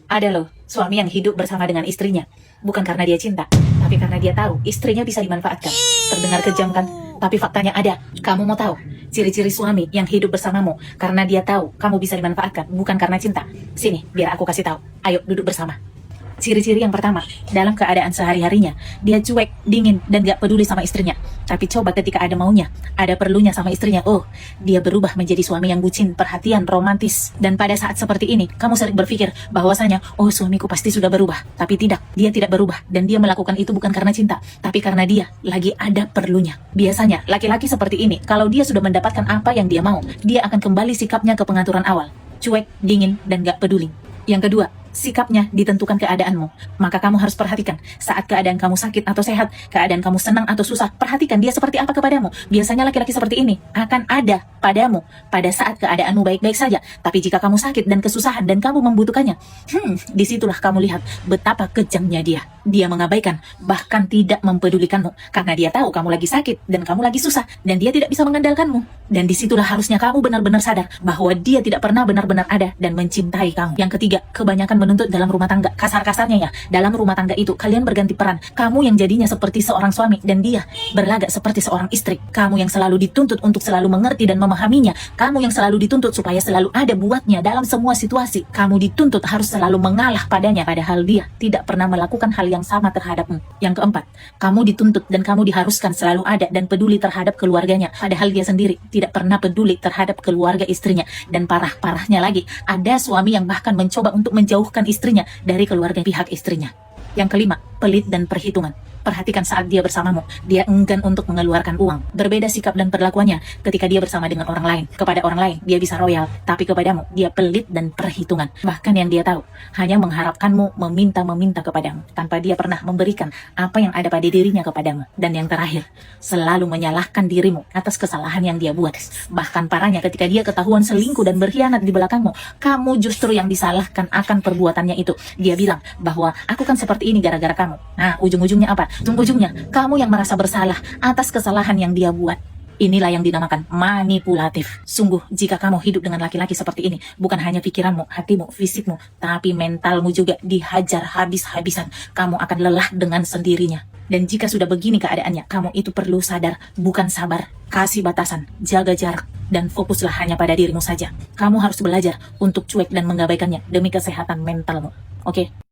Ada loh, suami yang hidup bersama dengan istrinya. Bukan karena dia cinta, tapi karena dia tahu istrinya bisa dimanfaatkan. Terdengar kejam kan? Tapi faktanya ada. Kamu mau tahu ciri-ciri suami yang hidup bersamamu karena dia tahu kamu bisa dimanfaatkan, bukan karena cinta. Sini, biar aku kasih tahu. Ayo, duduk bersama. Ciri-ciri yang pertama, dalam keadaan sehari-harinya, dia cuek, dingin, dan gak peduli sama istrinya. Tapi coba ketika ada maunya, ada perlunya sama istrinya, oh, dia berubah menjadi suami yang bucin, perhatian, romantis. Dan pada saat seperti ini, kamu sering berpikir bahwasanya, oh suamiku pasti sudah berubah. Tapi tidak, dia tidak berubah. Dan dia melakukan itu bukan karena cinta, tapi karena dia lagi ada perlunya. Biasanya, laki-laki seperti ini, kalau dia sudah mendapatkan apa yang dia mau, dia akan kembali sikapnya ke pengaturan awal. Cuek, dingin, dan gak peduli. Yang kedua, sikapnya ditentukan keadaanmu. Maka kamu harus perhatikan saat keadaan kamu sakit atau sehat, keadaan kamu senang atau susah, perhatikan dia seperti apa kepadamu. Biasanya laki-laki seperti ini akan ada padamu pada saat keadaanmu baik-baik saja. Tapi jika kamu sakit dan kesusahan dan kamu membutuhkannya, disitulah kamu lihat betapa kejamnya dia. Dia mengabaikan, bahkan tidak mempedulikanmu karena dia tahu kamu lagi sakit dan kamu lagi susah dan dia tidak bisa mengandalkanmu. Dan disitulah harusnya kamu benar-benar sadar bahwa dia tidak pernah benar-benar ada dan mencintai kamu. Yang ketiga, kebanyakan menuntut dalam rumah tangga. Kasar-kasarnya ya, dalam rumah tangga itu kalian berganti peran. Kamu yang jadinya seperti seorang suami dan dia berlagak seperti seorang istri. Kamu yang selalu dituntut untuk selalu mengerti dan memahaminya. Kamu yang selalu dituntut supaya selalu ada buatnya dalam semua situasi. Kamu dituntut harus selalu mengalah padanya, padahal dia tidak pernah melakukan hal yang sama terhadapmu. Yang keempat, kamu dituntut dan kamu diharuskan selalu ada dan peduli terhadap keluarganya, padahal dia sendiri tidak pernah peduli terhadap keluarga istrinya. Dan parah-parahnya lagi, ada suami yang bahkan mencoba untuk menjauhkan istrinya dari keluarga pihak istrinya. Yang kelima, pelit dan perhitungan. Perhatikan saat dia bersamamu, dia enggan untuk mengeluarkan uang. Berbeda sikap dan perlakuannya ketika dia bersama dengan orang lain. Kepada orang lain, dia bisa royal, tapi kepadamu, dia pelit dan perhitungan. Bahkan yang dia tahu, hanya mengharapkanmu meminta-meminta kepadamu, tanpa dia pernah memberikan apa yang ada pada dirinya kepadamu. Dan yang terakhir, selalu menyalahkan dirimu atas kesalahan yang dia buat. Bahkan parahnya ketika dia ketahuan selingkuh dan berkhianat di belakangmu, kamu justru yang disalahkan akan perbuatannya itu. Dia bilang bahwa aku kan seperti ini gara-gara kamu. Nah, ujung-ujungnya apa? Ujung-ujungnya, kamu yang merasa bersalah atas kesalahan yang dia buat. Inilah yang dinamakan manipulatif. Sungguh, jika kamu hidup dengan laki-laki seperti ini, bukan hanya pikiranmu, hatimu, fisikmu, tapi mentalmu juga dihajar habis-habisan. Kamu akan lelah dengan sendirinya. Dan jika sudah begini keadaannya, kamu itu perlu sadar, bukan sabar. Kasih batasan, jaga jarak, dan fokuslah hanya pada dirimu saja. Kamu harus belajar untuk cuek dan mengabaikannya demi kesehatan mentalmu. Oke?